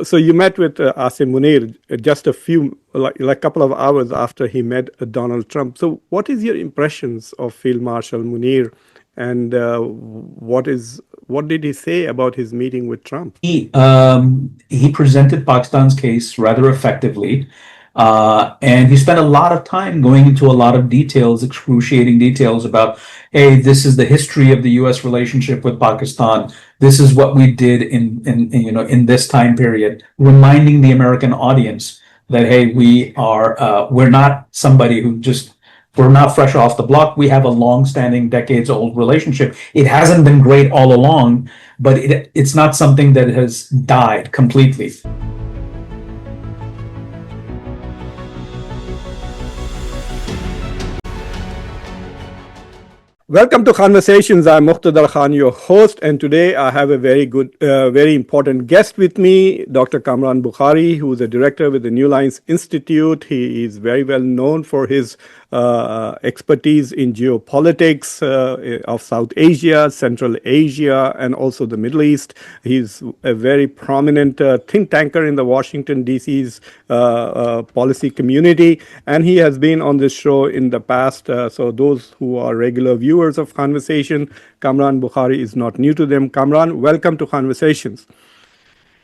So you met with Asim Munir just a few, like couple of hours after he met Donald Trump. So what is your impressions of Field Marshal Munir, and what did he say about his meeting with Trump? He presented Pakistan's case rather effectively, and he spent a lot of time going into a lot of details, excruciating details about, hey, this is the history of the U.S. relationship with Pakistan. This is what we did in this time period, reminding the American audience that, hey, we're not somebody who just we're not fresh off the block. We have a long-standing, decades-old relationship. It hasn't been great all along, but it's not something that has died completely. Welcome to Conversations. I'm Muqtadar Khan, your host, and today I have a very important guest with me, Dr. Kamran Bukhari, who is a director with the New Lines Institute. He is very well known for his expertise in geopolitics of South Asia, Central Asia, and also the Middle East. He's a very prominent think tanker in the Washington, D.C.'s policy community, and he has been on this show in the past. So those who are regular viewers of Conversation, Kamran Bukhari is not new to them. Kamran, welcome to Conversations.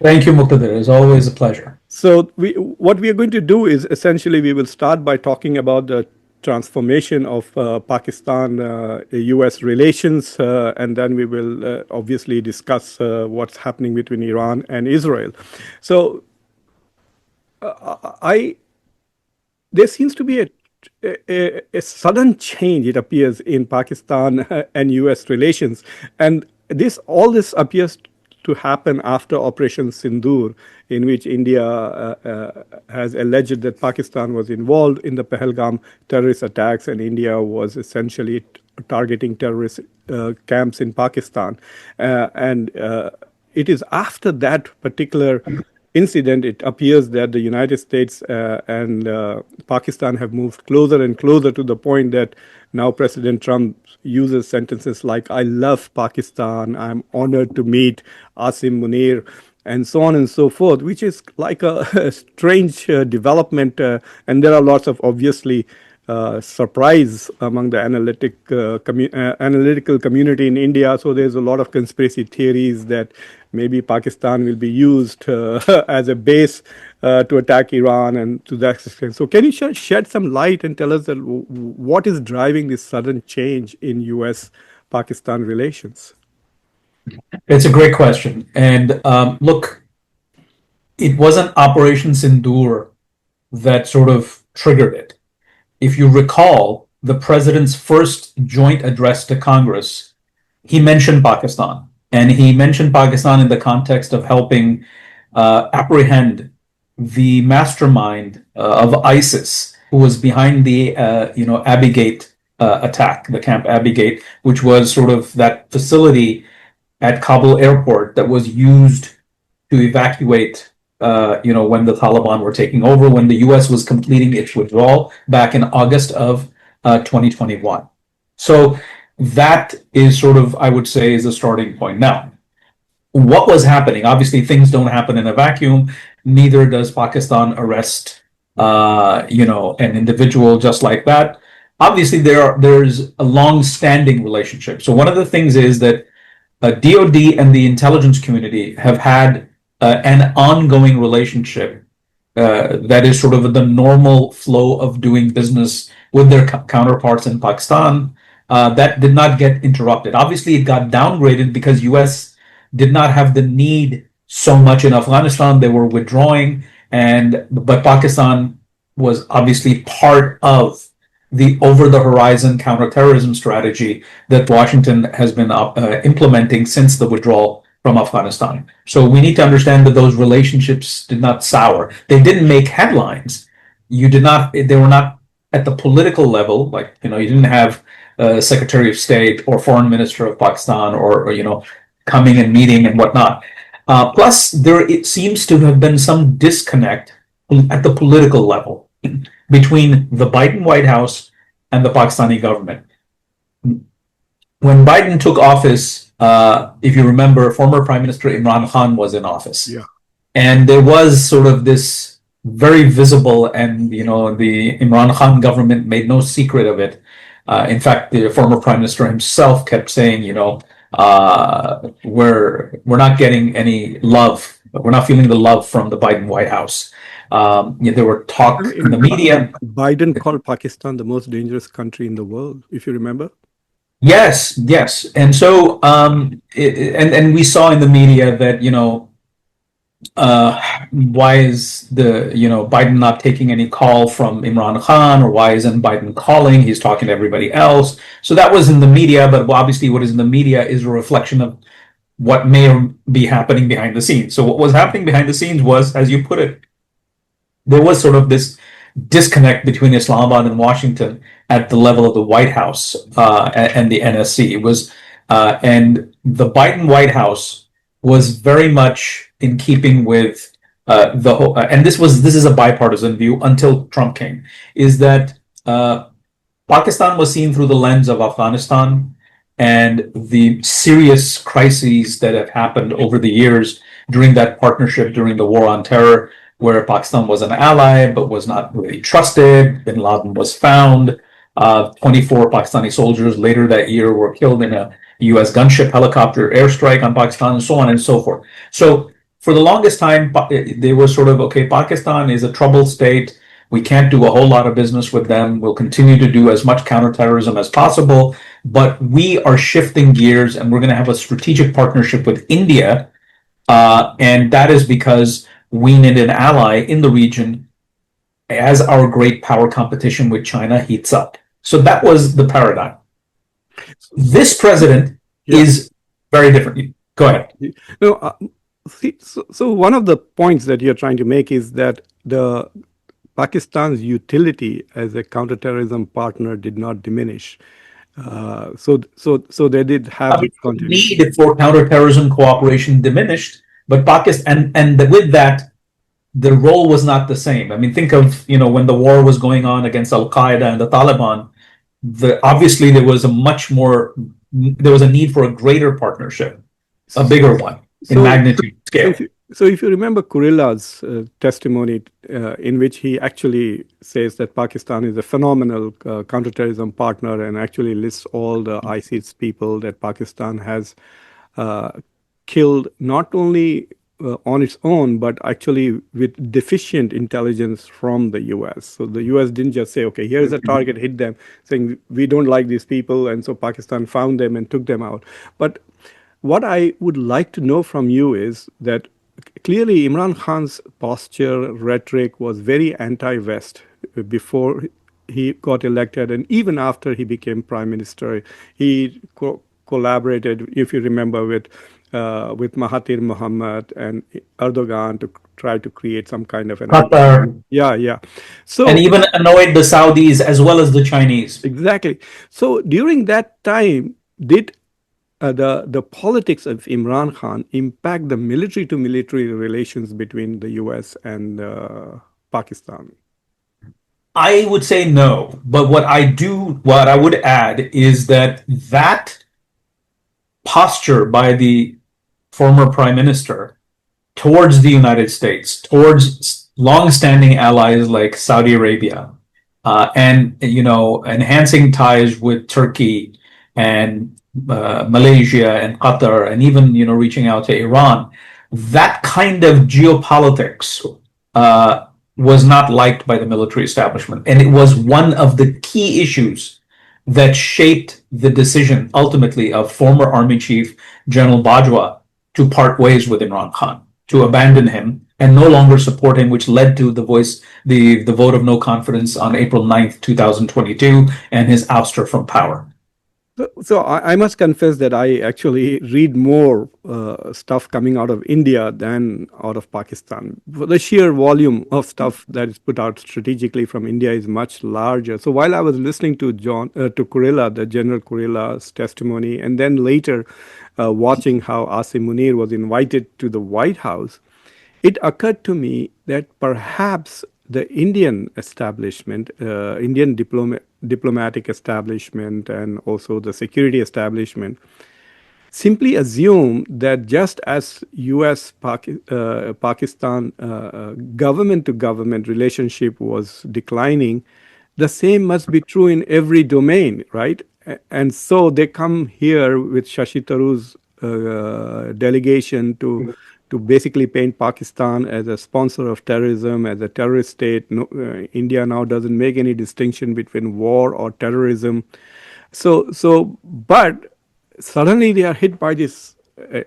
Thank you, Muqtadar. It's always a pleasure. So what we are going to do is essentially we will start by talking about the transformation of Pakistan-U.S. relations, and then we will obviously discuss what's happening between Iran and Israel. So there seems to be a sudden change, it appears, in Pakistan and U.S. relations, and all this appears to happen after Operation Sindoor, in which India has alleged that Pakistan was involved in the Pahalgam terrorist attacks, and India was essentially targeting terrorist camps in Pakistan. And it is after that particular incident, it appears that the United States and Pakistan have moved closer and closer to the point that now President Trump uses sentences like, I love Pakistan, I'm honored to meet Asim Munir, and so on and so forth, which is like a strange development. And there are lots of, obviously, surprise among the analytical community in India. So there's a lot of conspiracy theories that maybe Pakistan will be used as a base to attack Iran, and to that extent. So can you shed some light and tell us that what is driving this sudden change in U.S.-Pakistan relations? It's a great question. And look, it wasn't Operation Sindoor that sort of triggered it. If you recall, the president's first joint address to Congress, he mentioned Pakistan. And he mentioned Pakistan in the context of helping apprehend the mastermind of ISIS, who was behind the Abbey Gate attack, the Camp Abbey Gate, which was sort of that facility at Kabul airport that was used to evacuate when the Taliban were taking over, when the U.S. was completing its withdrawal back in August of 2021. So that is sort of, I would say, is a starting point. Now, what was happening? Obviously, things don't happen in a vacuum. Neither does Pakistan arrest, an individual just like that. Obviously, there's a long-standing relationship. So one of the things is that DOD and the intelligence community have had an ongoing relationship that is sort of the normal flow of doing business with their counterparts in Pakistan. That did not get interrupted. Obviously, it got downgraded because U.S. did not have the need so much in Afghanistan. They were withdrawing, but Pakistan was obviously part of the over-the-horizon counterterrorism strategy that Washington has been implementing since the withdrawal from Afghanistan. So we need to understand that those relationships did not sour. They didn't make headlines. They were not at the political level, like, you didn't have Secretary of State or Foreign Minister of Pakistan or coming and meeting and whatnot. Plus, it seems to have been some disconnect at the political level between the Biden White House and the Pakistani government. When Biden took office, if you remember, former Prime Minister Imran Khan was in office. Yeah. And there was sort of this very visible, and the Imran Khan government made no secret of it. In fact, the former prime minister himself kept saying, we're not getting any love. We're not feeling the love from the Biden White House. There were talk in the media. Biden called Pakistan the most dangerous country in the world, if you remember. Yes, yes, and so and we saw in the media that why is the Biden not taking any call from Imran Khan, or why isn't Biden calling? He's talking to everybody else. So that was in the media, but obviously what is in the media is a reflection of what may be happening behind the scenes. So what was happening behind the scenes was, as you put it, there was sort of this disconnect between Islamabad and Washington at the level of the White House and the NSC. It was, and the Biden White House was very much in keeping with the whole, and this is a bipartisan view until Trump came, is that Pakistan was seen through the lens of Afghanistan and the serious crises that have happened over the years during that partnership during the war on terror, where Pakistan was an ally but was not really trusted. Bin Laden was found. 24 Pakistani soldiers later that year were killed in a US gunship helicopter airstrike on Pakistan, and so on and so forth. So for the longest time, they were sort of, okay, Pakistan is a troubled state. We can't do a whole lot of business with them. We'll continue to do as much counterterrorism as possible, but we are shifting gears and we're going to have a strategic partnership with India. And that is because we need an ally in the region as our great power competition with China heats up. So that was the paradigm. This president is very different. Go ahead. No, so one of the points that you're trying to make is that the Pakistan's utility as a counterterrorism partner did not diminish. So they did have this The continuity. need for counterterrorism cooperation diminished, but Pakistan, and with that, the role was not the same. I mean, think of when the war was going on against Al Qaeda and the Taliban. Obviously there was a need for a greater partnership, a bigger one in magnitude scale. So if you remember Kurilla's testimony, in which he actually says that Pakistan is a phenomenal counterterrorism partner, and actually lists all the ISIS people that Pakistan has killed, not only on its own, but actually with deficient intelligence from the US. So the US didn't just say, okay, here's a target, hit them, saying we don't like these people, and so Pakistan found them and took them out. But what I would like to know from you is that clearly Imran Khan's posture, rhetoric was very anti-West before he got elected, and even after he became prime minister. He collaborated, if you remember, with Mahathir Mohamad and Erdogan to try to create some kind of an Qatar. Yeah. So and even annoyed the Saudis as well as the Chinese. Exactly. So during that time, did the politics of Imran Khan impact the military to military relations between the US and Pakistan? I would say no, but what I would add is that posture by the former prime minister towards the United States, towards long-standing allies like Saudi Arabia, and enhancing ties with Turkey and Malaysia and Qatar, and even reaching out to Iran. That kind of geopolitics was not liked by the military establishment, and it was one of the key issues that shaped the decision ultimately of former Army Chief General Bajwa to part ways with Imran Khan, to abandon him and no longer support him, which led to the vote of no confidence on April 9th, 2022, and his ouster from power. So I must confess that I actually read more stuff coming out of India than out of Pakistan. The sheer volume of stuff that is put out strategically from India is much larger. So while I was listening to Kurilla, the General Kurilla's testimony, and then later watching how Asim Munir was invited to the White House, it occurred to me that perhaps the Indian establishment, Indian diplomatic establishment, and also the security establishment simply assume that just as Pakistan government to government relationship was declining, the same must be true in every domain, right? And so they come here with Shashi Tharoor's delegation to basically paint Pakistan as a sponsor of terrorism, as a terrorist state. No, India now doesn't make any distinction between war or terrorism. But suddenly they are hit by this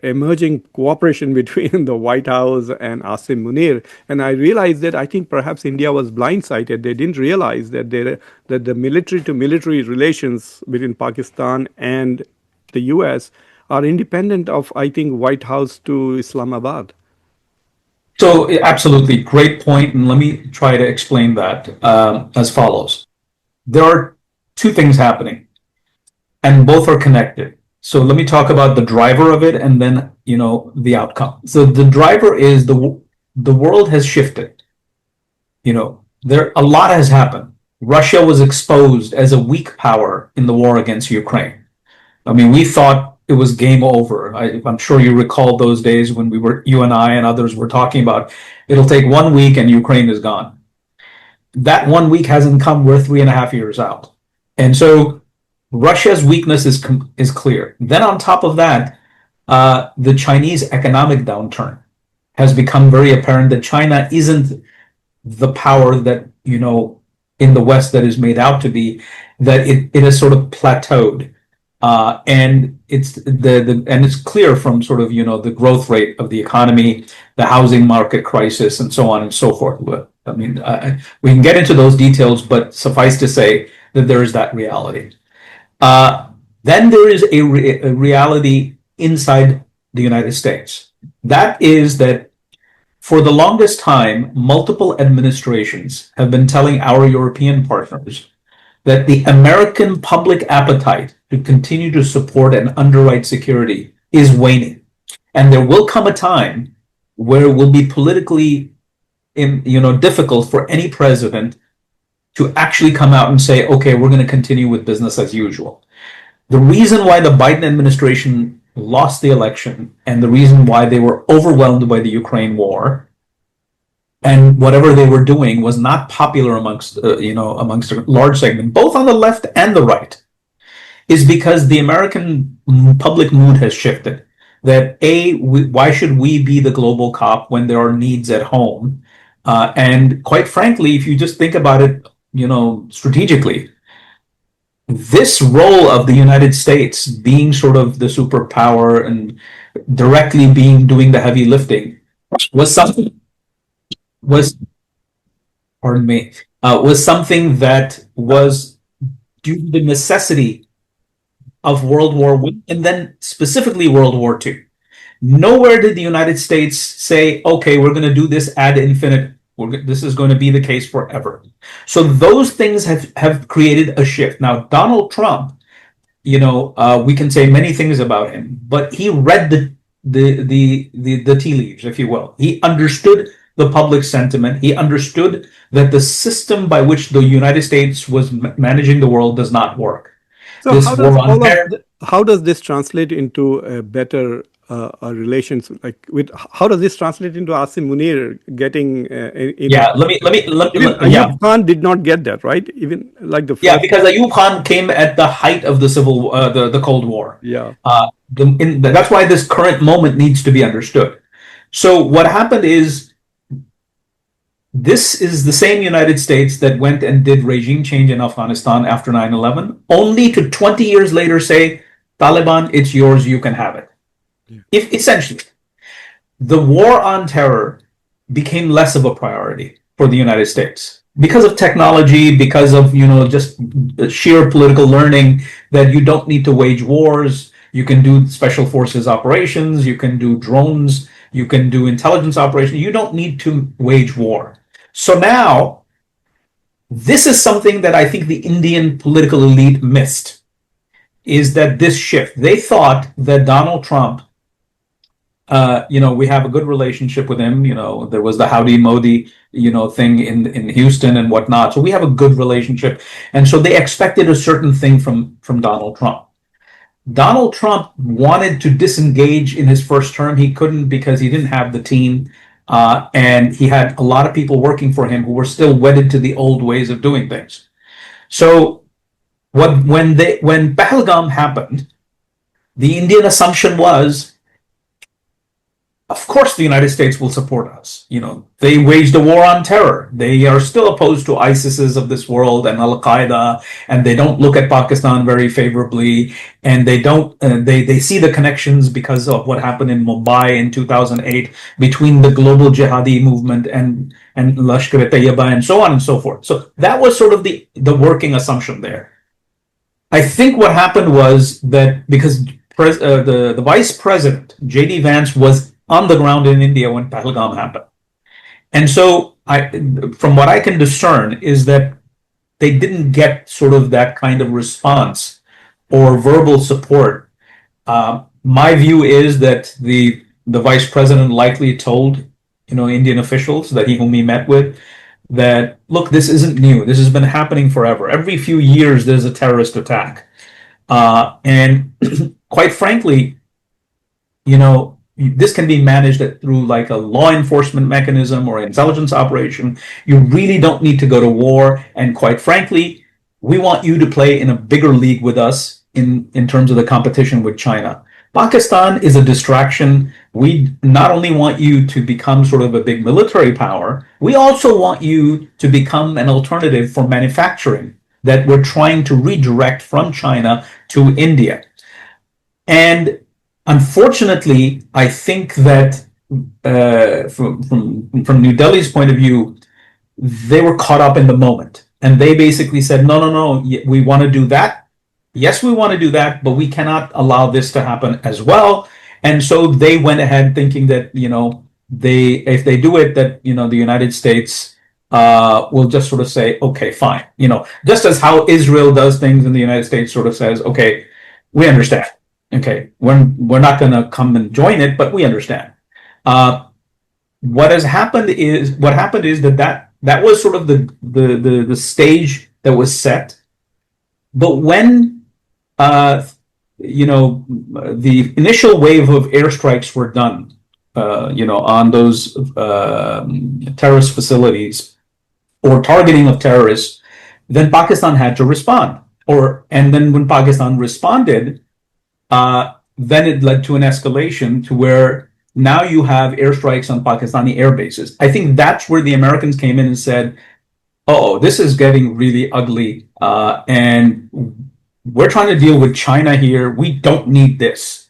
emerging cooperation between the White House and Asim Munir, and I realized that I think perhaps India was blindsided. They didn't realize that the military to military relations between Pakistan and the U.S. are independent of, I think, White House to Islamabad. So, absolutely, great point, and let me try to explain that as follows. There are two things happening, and both are connected. So let me talk about the driver of it and then, the outcome. So the driver is the world has shifted. There a lot has happened. Russia was exposed as a weak power in the war against Ukraine. I mean, we thought it was game over. I'm sure you recall those days when you and I and others were talking about it'll take 1 week and Ukraine is gone. That 1 week hasn't come. We're 3.5 years out. And so Russia's weakness is clear. Then on top of that, the Chinese economic downturn has become very apparent that China isn't the power that, in the West that is made out to be, that it has sort of plateaued. And it's clear from sort of, the growth rate of the economy, the housing market crisis, and so on and so forth. I mean, we can get into those details, but suffice to say that there is that reality. Then there is a reality inside the United States. That is that for the longest time, multiple administrations have been telling our European partners that the American public appetite to continue to support and underwrite security is waning. And there will come a time where it will be politically difficult for any president to actually come out and say, okay, we're going to continue with business as usual. The reason why the Biden administration lost the election and the reason why they were overwhelmed by the Ukraine war and whatever they were doing was not popular amongst a large segment, both on the left and the right, is because the American public mood has shifted. That why should we be the global cop when there are needs at home? And quite frankly, if you just think about it, strategically, this role of the United States being sort of the superpower and directly doing the heavy lifting was something that was due to the necessity of World War I and then specifically World War II. Nowhere did the United States say, okay, we're going to do this ad infinitum. This is going to be the case forever. So those things have created a shift. Now, Donald Trump, we can say many things about him, but he read the tea leaves, if you will. He understood the public sentiment. He understood that the system by which the United States was managing the world does not work. So how does this translate into a better relations? How does this translate into Asim Munir getting? Ayub Khan did not get that, right? Even like because Ayub Khan came at the height of the the Cold War. Yeah, that's why this current moment needs to be understood. So what happened is, this is the same United States that went and did regime change in Afghanistan after 9/11, only to 20 years later say, Taliban, it's yours, you can have it. Yeah. If essentially, the war on terror became less of a priority for the United States because of technology, because of just sheer political learning that you don't need to wage wars. You can do special forces operations, you can do drones, you can do intelligence operations. You don't need to wage war. So now, this is something that I think the Indian political elite missed, is that this shift. They thought that Donald Trump, we have a good relationship with him. There was the Howdy Modi, thing in Houston and whatnot. So we have a good relationship. And so they expected a certain thing from Donald Trump. Donald Trump wanted to disengage in his first term. He couldn't because he didn't have the team. And he had a lot of people working for him who were still wedded to the old ways of doing things. So when Pahalgam happened, the Indian assumption was, of course, the United States will support us. They waged a war on terror. They are still opposed to ISIS's of this world and Al Qaeda, and they don't look at Pakistan very favorably. And they don't. They see the connections because of what happened in Mumbai in 2008 between the global jihadi movement and Lashkar-e-Tayyiba and so on and so forth. So that was sort of the working assumption there. I think what happened was that because the vice president, J.D. Vance, was on the ground in India when Pahalgam happened. And so, from what I can discern, is that they didn't get sort of that kind of response or verbal support. My view is that the vice president likely told Indian officials that whom he met with that, look, this isn't new. This has been happening forever. Every few years there's a terrorist attack. And quite frankly, this can be managed through like a law enforcement mechanism or intelligence operation. You really don't need to go to war. And quite frankly, we want you to play in a bigger league with us in terms of the competition with China. Pakistan is a distraction. We not only want you to become sort of a big military power, we also want you to become an alternative for manufacturing that we're trying to redirect from China to India. And unfortunately, I think that from New Delhi's point of view, they were caught up in the moment. And they basically said, no, no, no, we want to do that. Yes, we want to do that, but we cannot allow this to happen as well. And so they went ahead thinking that, if they do it, that, the United States will just sort of say, okay, fine. Just as how Israel does things and the United States sort of says, okay, we understand. Okay, we're not going to come and join it, but we understand. What happened is that was sort of the stage that was set. But when the initial wave of airstrikes were done, on those terrorist facilities or targeting of terrorists, then Pakistan had to respond. And then when Pakistan responded, then it led to an escalation to where now you have airstrikes on Pakistani air bases. I think that's where the Americans came in and said, oh, this is getting really ugly, and we're trying to deal with China here. We don't need this.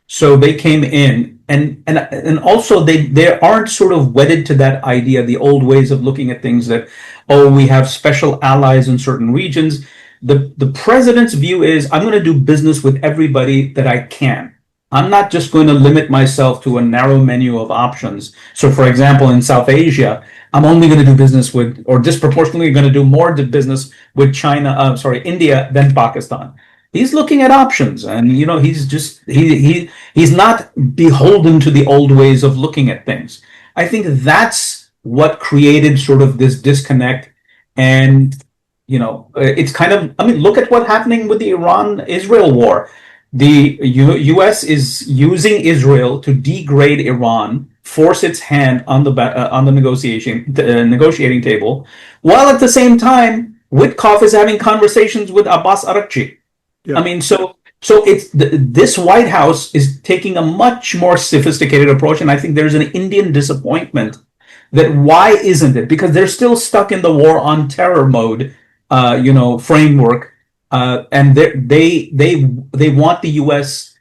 So they came in, and also they aren't sort of wedded to that idea, the old ways of looking at things that, oh, we have special allies in certain regions. The president's view is, I'm going to do business with everybody that I can. I'm not just going to limit myself to a narrow menu of options. So, for example, in South Asia, I'm only going to do business with, or disproportionately going to do more business with India than Pakistan. He's looking at options, and he's not beholden to the old ways of looking at things. I think that's what created sort of this disconnect. And it's kind of, look at what's happening with the Iran-Israel war. The U.S. is using Israel to degrade Iran, force its hand on the negotiating table, while at the same time, Witkoff is having conversations with Abbas Araghchi. Yeah. So it's this White House is taking a much more sophisticated approach, and I think there's an Indian disappointment that why isn't it? Because they're still stuck in the war on terror mode, framework, and they want the U.S.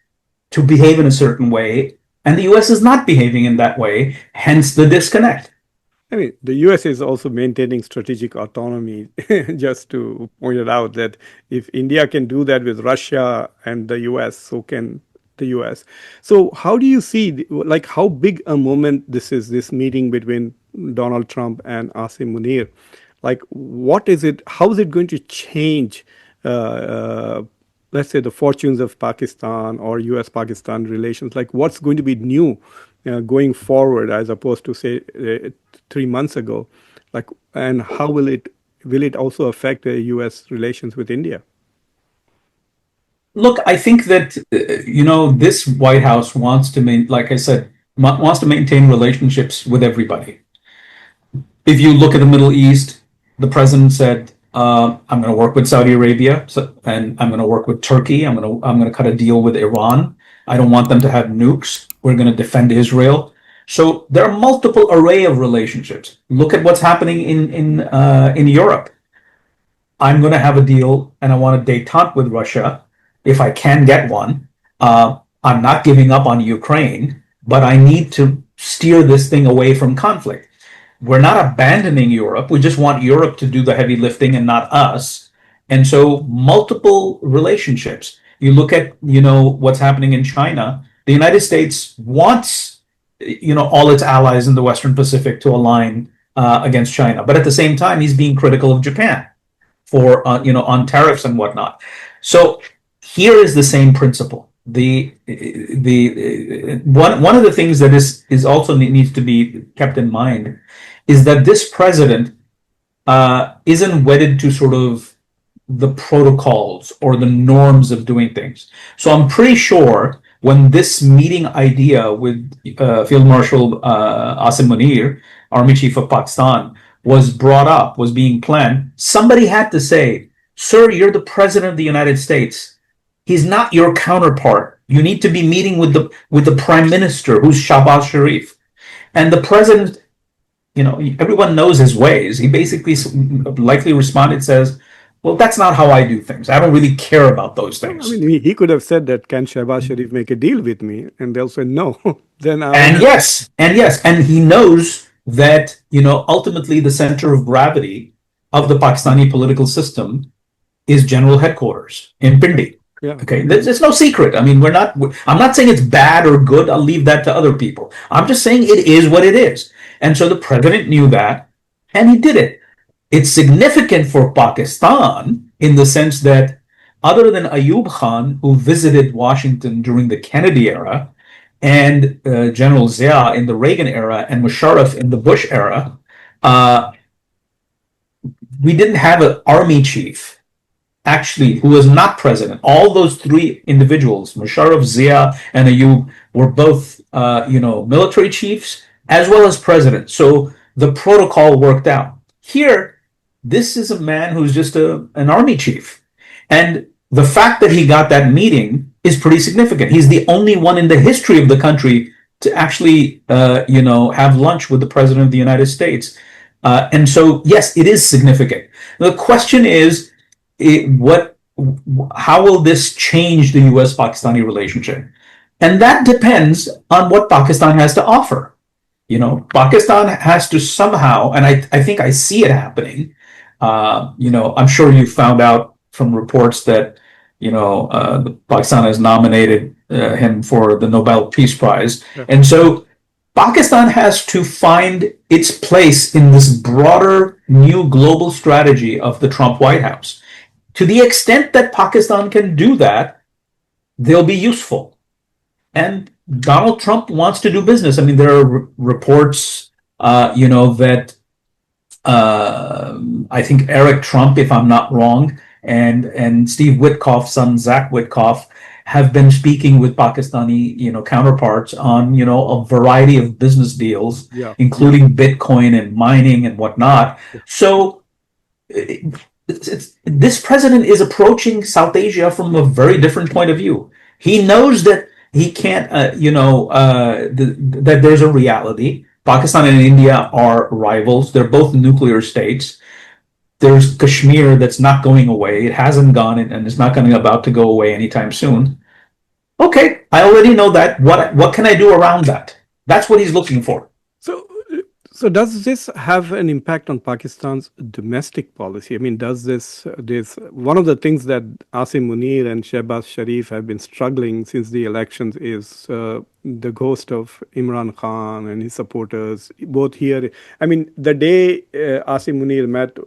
to behave in a certain way, and the U.S. is not behaving in that way. Hence the disconnect. The U.S. is also maintaining strategic autonomy. Just to point it out that if India can do that with Russia and the U.S., so can the U.S. So how do you see, how big a moment this meeting between Donald Trump and Asim Munir? What is it? How is it going to change, let's say, the fortunes of Pakistan or U.S.-Pakistan relations? What's going to be new going forward as opposed to, say, 3 months ago? And how will it also affect the U.S. relations with India? Look, I think that this White House wants to like I said, wants to maintain relationships with everybody. If you look at the Middle East, the president said, "I'm going to work with Saudi Arabia, and I'm going to work with Turkey. I'm going to cut a deal with Iran. I don't want them to have nukes. We're going to defend Israel." So there are multiple array of relationships. Look at what's happening in Europe. I'm going to have a deal, and I want a détente with Russia if I can get one. I'm not giving up on Ukraine, but I need to steer this thing away from conflict. We're not abandoning Europe. We just want Europe to do the heavy lifting and not us. And so multiple relationships. You look at, what's happening in China. The United States wants, all its allies in the Western Pacific to align against China. But at the same time, he's being critical of Japan for, on tariffs and whatnot. So here is the same principle. The one of the things that is also needs to be kept in mind is that this president isn't wedded to sort of the protocols or the norms of doing things. So I'm pretty sure when this meeting idea with Field Marshal Asim Munir, Army Chief of Pakistan, was brought up, was being planned, somebody had to say, "Sir, you're the president of the United States. He's not your counterpart. You need to be meeting with the prime minister, who's Shahbaz Sharif." And the president, everyone knows his ways. He basically likely responded, says, "Well, that's not how I do things. I don't really care about those I things." mean, he could have said that, "Can Shehbaz Sharif make a deal with me?" And they'll say no. Then And yes, and he knows that, ultimately the center of gravity of the Pakistani political system is general headquarters in Pindi. yeah, Okay, there's no secret. I mean, I'm not saying it's bad or good. I'll leave that to other people. I'm just saying it is what it is. And so the president knew that, and he did it. It's significant for Pakistan in the sense that other than Ayub Khan, who visited Washington during the Kennedy era, and General Zia in the Reagan era, and Musharraf in the Bush era, uh, we didn't have an army chief actually who was not president. All those three individuals, Musharraf, Zia, and Ayub, were both military chiefs as well as president. So the protocol worked out. Here, this is a man who's just an army chief, and the fact that he got that meeting is pretty significant. He's the only one in the history of the country to actually, have lunch with the president of the United States. And so, yes, it is significant. The question is, how will this change the U.S.-Pakistani relationship? And that depends on what Pakistan has to offer. Pakistan has to somehow, and I think I see it happening. I'm sure you found out from reports that Pakistan has nominated him for the Nobel Peace Prize, yeah. and so Pakistan has to find its place in this broader new global strategy of the Trump White House. To the extent that Pakistan can do that, they'll be useful. And Donald Trump wants to do business. I mean, there are reports, that I think Eric Trump, if I'm not wrong, and Steve Witkoff's son, Zach Witkoff, have been speaking with Pakistani, counterparts on, a variety of business deals, Yeah, including Bitcoin and mining and whatnot. yeah. So this president is approaching southasia from a very different point of view. He knows that he can't, that there's a reality. Pakistan and India are rivals. They're both nuclear states. There's Kashmir that's not going away. It hasn't gone, and it's not going about to go away anytime soon. Okay, I already know that. What can I do around that? That's what he's looking for. So, so does this have an impact on Pakistan's domestic policy? I mean, does this one of the things that Asim Munir and Shehbaz Sharif have been struggling since the elections is the ghost of Imran Khan and his supporters, both here. I mean, the day Asim Munir met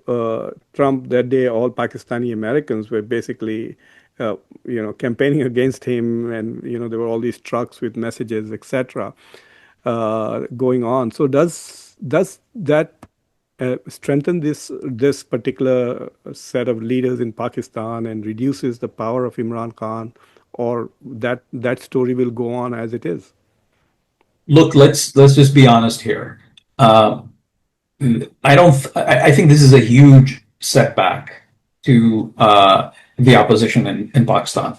Trump, that day all Pakistani Americans were basically campaigning against him, and there were all these trucks with messages, etc., going on. So does that strengthen this particular set of leaders in Pakistan and reduces the power of Imran Khan, or that story will go on as it is? Look, let's just be honest here. Uh, I don't. I think this is a huge setback to the opposition in Pakistan,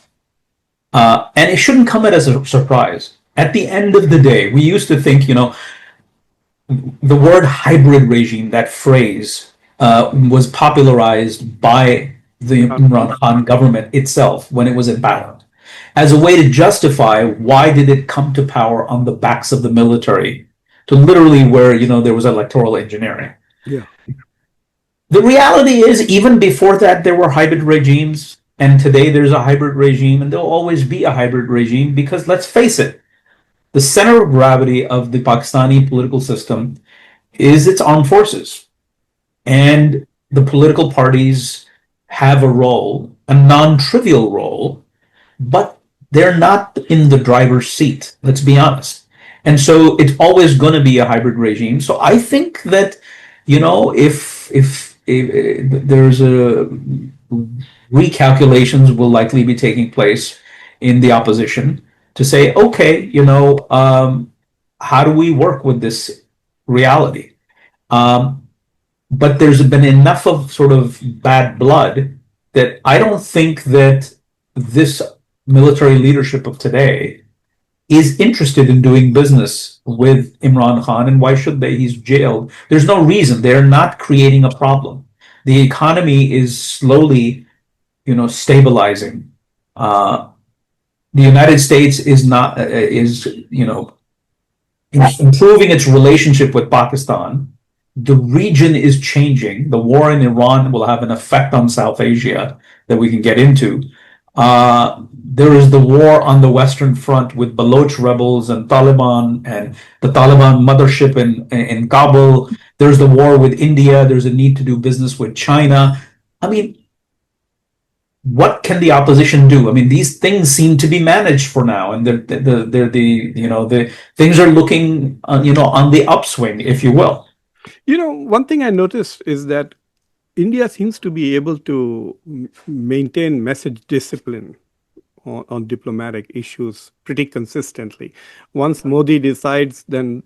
and it shouldn't come as a surprise. At the end of the day, we used to think, the word hybrid regime, that phrase, was popularized by the Imran Khan government itself when it was embattled as a way to justify why did it come to power on the backs of the military, to literally where there was electoral engineering. Yeah. The reality is, even before that, there were hybrid regimes, and today there's a hybrid regime, and there'll always be a hybrid regime because, let's face it, the center of gravity of the Pakistani political system is its armed forces. And the political parties have a role, a non-trivial role, but they're not in the driver's seat, let's be honest. And so it's always going to be a hybrid regime. So I think that, if there's a recalculations will likely be taking place in the opposition to say, okay, how do we work with this reality? But there's been enough of sort of bad blood that I don't think that this military leadership of today is interested in doing business with Imran Khan. And why should they? He's jailed. There's no reason. They're not creating a problem. The economy is slowly, stabilizing. The United States is not improving its relationship with Pakistan. The region is changing. The war in Iran will have an effect on South Asia that we can get into. There is the war on the Western Front with Baloch rebels and Taliban, and the Taliban mothership in Kabul. There's the war with India. There's a need to do business with China. I mean, what can the opposition do? I mean, these things seem to be managed for now, and the things are looking on the upswing, if you will. One thing I noticed is that India seems to be able to maintain message discipline on diplomatic issues pretty consistently. Once Modi decides, then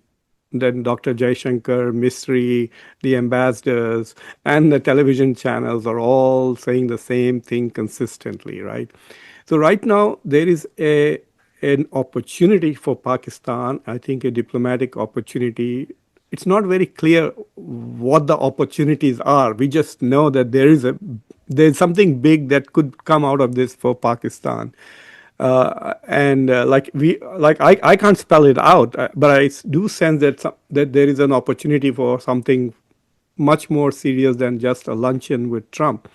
Dr. Jaishankar, Misri, the ambassadors, and the television channels are all saying the same thing consistently, right? So right now there is an opportunity for Pakistan, I think a diplomatic opportunity. It's not very clear what the opportunities are. We just know that there's something big that could come out of this for Pakistan. I can't spell it out, but I do sense that there is an opportunity for something much more serious than just a luncheon with Trump.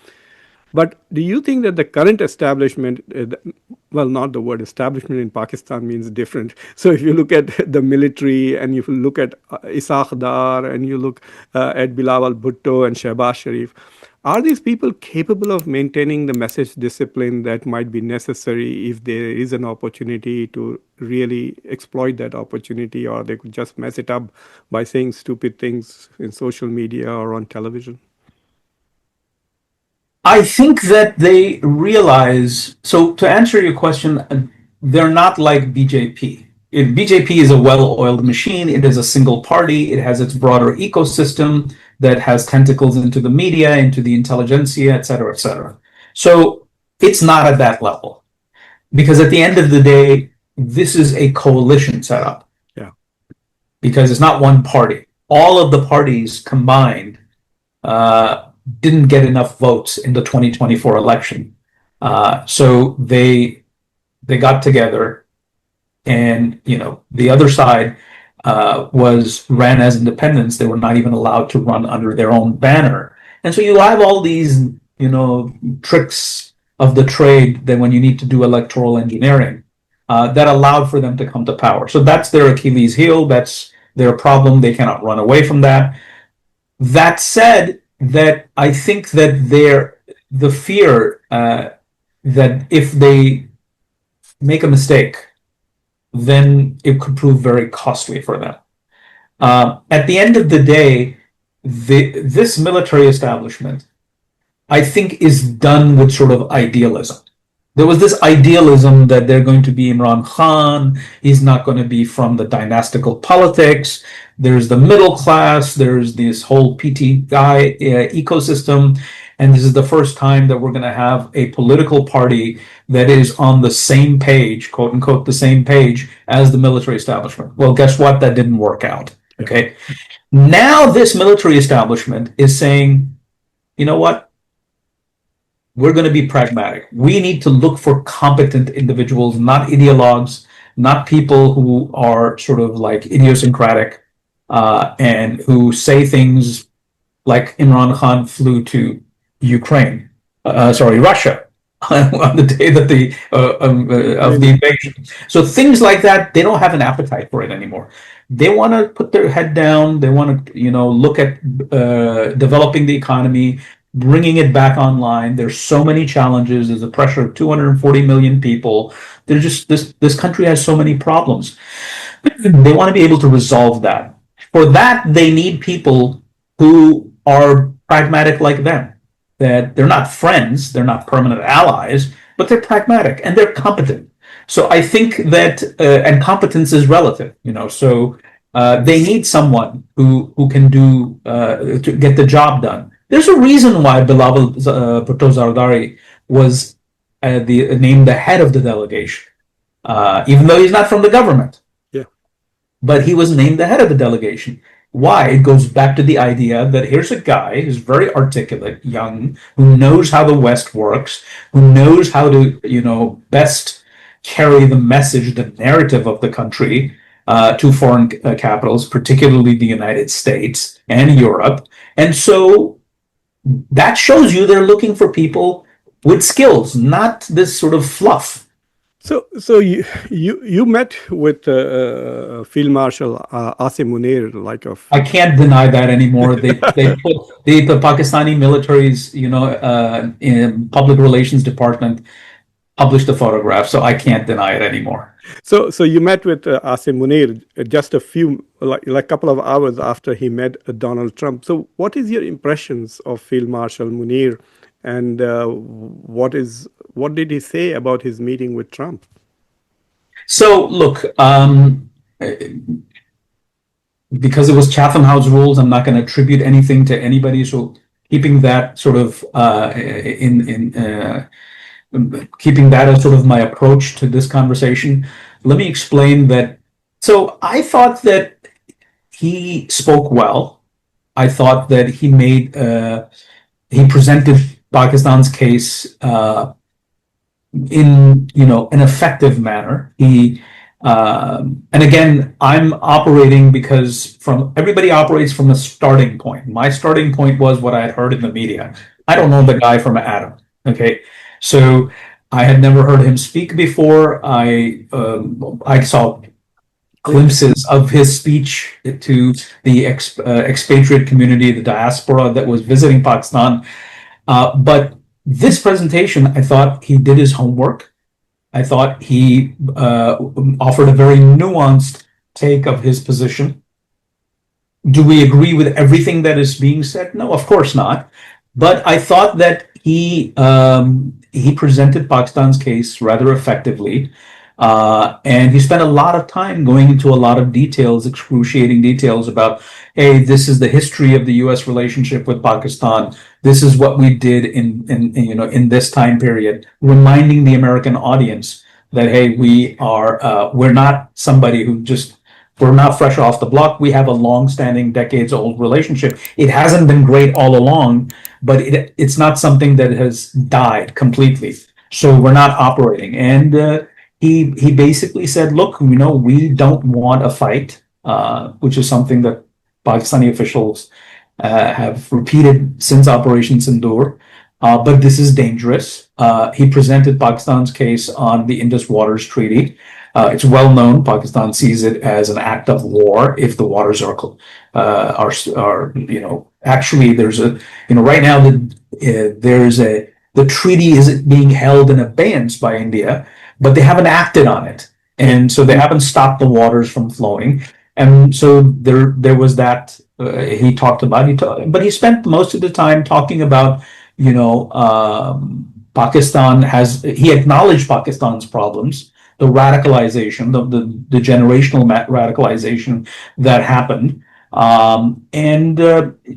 But do you think that the current establishment, well, not the word establishment in Pakistan means different. So if you look at the military and if you look at Isaac Dar and you look at Bilawal Bhutto and Shehbaz Sharif, are these people capable of maintaining the message discipline that might be necessary if there is an opportunity to really exploit that opportunity, or they could just mess it up by saying stupid things in social media or on television? I think that they realize, so to answer your question, they're not like BJP. If BJP is a well-oiled machine, it is a single party, it has its broader ecosystem that has tentacles into the media, into the intelligentsia, et cetera, et cetera. So it's not at that level. Because at the end of the day, this is a coalition setup. Yeah. Because it's not one party. All of the parties combined didn't get enough votes in the 2024 election. So they got together, and the other side ran as independents. They were not even allowed to run under their own banner. And so you have all these tricks of the trade that when you need to do electoral engineering that allowed for them to come to power. So that's their Achilles heel. That's their problem. They cannot run away from that. That said, that I think that the fear that if they make a mistake, then it could prove very costly for them. At the end of the day, this military establishment, I think, is done with sort of idealism. There was this idealism that they're going to be Imran Khan. He's not going to be from the dynastical politics. There's the middle class. There's this whole PT guy ecosystem. And this is the first time that we're going to have a political party that is on the same page, quote unquote, the same page as the military establishment. Well, guess what? That didn't work out. Okay. Now this military establishment is saying, you know what? We're going to be pragmatic. We need to look for competent individuals, not ideologues, not people who are sort of like idiosyncratic and who say things like Imran Khan flew to Russia on the day that of the invasion. So things like that, they don't have an appetite for it anymore. They want to put their head down. They want to, look at developing the economy, bringing it back online. There's so many challenges. There's a pressure of 240 million people. They're just this country has so many problems. They want to be able to resolve that. For that, they need people who are pragmatic like them. That they're not friends, they're not permanent allies, but they're pragmatic and they're competent. So I think that and competence is relative. So they need someone who can do to get the job done. There's a reason why Bilal Bhutto Zardari was named the head of the delegation, even though he's not from the government. Yeah. But he was named the head of the delegation. Why? It goes back to the idea that here's a guy who's very articulate, young, who knows how the West works, who knows how to, best carry the message, the narrative of the country to foreign capitals, particularly the United States and Europe. And so that shows you they're looking for people with skills, not this sort of fluff. So you met with Field Marshal Asim Munir, I can't deny that anymore. They put the Pakistani military's in public relations department published the photograph, so I can't deny it anymore. So you met with Asim Munir just a few, like couple of hours after he met Donald Trump. So what is your impressions of Field Marshal Munir, and what did he say about his meeting with Trump? So look, because it was Chatham House rules, I'm not going to attribute anything to anybody. So keeping that sort of keeping that as sort of my approach to this conversation, let me explain that. So I thought that he spoke well. I thought that he presented Pakistan's case in an effective manner. And again, I'm operating because everybody operates from a starting point. My starting point was what I had heard in the media. I don't know the guy from Adam. Okay. So I had never heard him speak before. I saw glimpses of his speech to the expatriate community, the diaspora that was visiting Pakistan. But this presentation, I thought he did his homework. I thought he offered a very nuanced take of his position. Do we agree with everything that is being said? No, of course not. But I thought that he presented Pakistan's case rather effectively. And he spent a lot of time going into a lot of details, excruciating details about, hey, this is the history of the U.S. relationship with Pakistan. This is what we did in this time period, reminding the American audience that, hey, we're not somebody we're not fresh off the block. We have a long-standing, decades-old relationship. It hasn't been great all along, but it's not something that has died completely. So we're not operating. And he basically said, look, we don't want a fight, which is something that Pakistani officials have repeated since Operation Sindoor, but this is dangerous. He presented Pakistan's case on the Indus Waters Treaty. It's well known. Pakistan sees it as an act of war if the waters are actually there's right now the treaty is being held in abeyance by India, but they haven't acted on it. And so they haven't stopped the waters from flowing. And so there was that he talked about. But he spent most of the time talking about, Pakistan has. He acknowledged Pakistan's problems, the radicalization, the generational radicalization that happened. And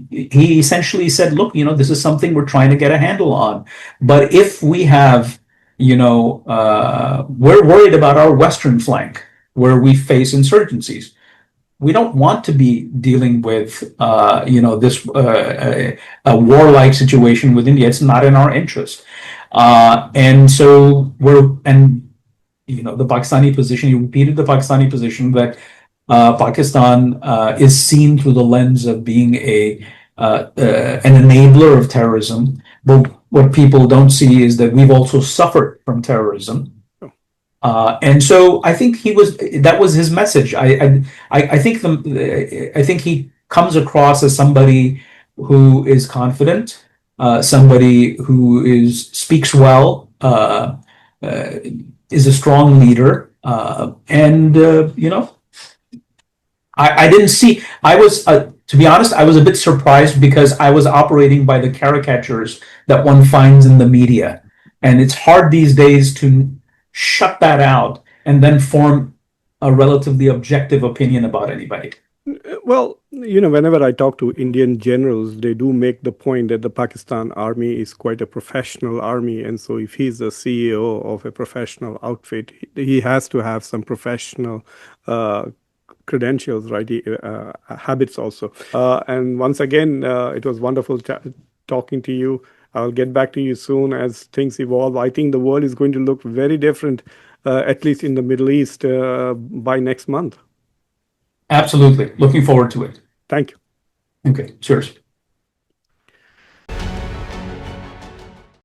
he essentially said, look, this is something we're trying to get a handle on. But if we have, we're worried about our western flank where we face insurgencies. We don't want to be dealing with, this a warlike situation with India. It's not in our interest. And so the Pakistani position, he repeated the Pakistani position that Pakistan is seen through the lens of being an enabler of terrorism. But what people don't see is that we've also suffered from terrorism. And so I think that was his message. I think he comes across as somebody who is confident, somebody who speaks well, is a strong leader, and I didn't see. I was, to be honest, I was a bit surprised because I was operating by the caricatures that one finds in the media, and it's hard these days to shut that out and then form a relatively objective opinion about anybody. Well, whenever I talk to Indian generals, they do make the point that the Pakistan army is quite a professional army. And so if he's the CEO of a professional outfit, he has to have some professional credentials, right? Habits also. And once again, it was wonderful talking to you. I'll get back to you soon as things evolve. I think the world is going to look very different, at least in the Middle East, by next month. Absolutely. Looking forward to it. Thank you. Okay. Cheers.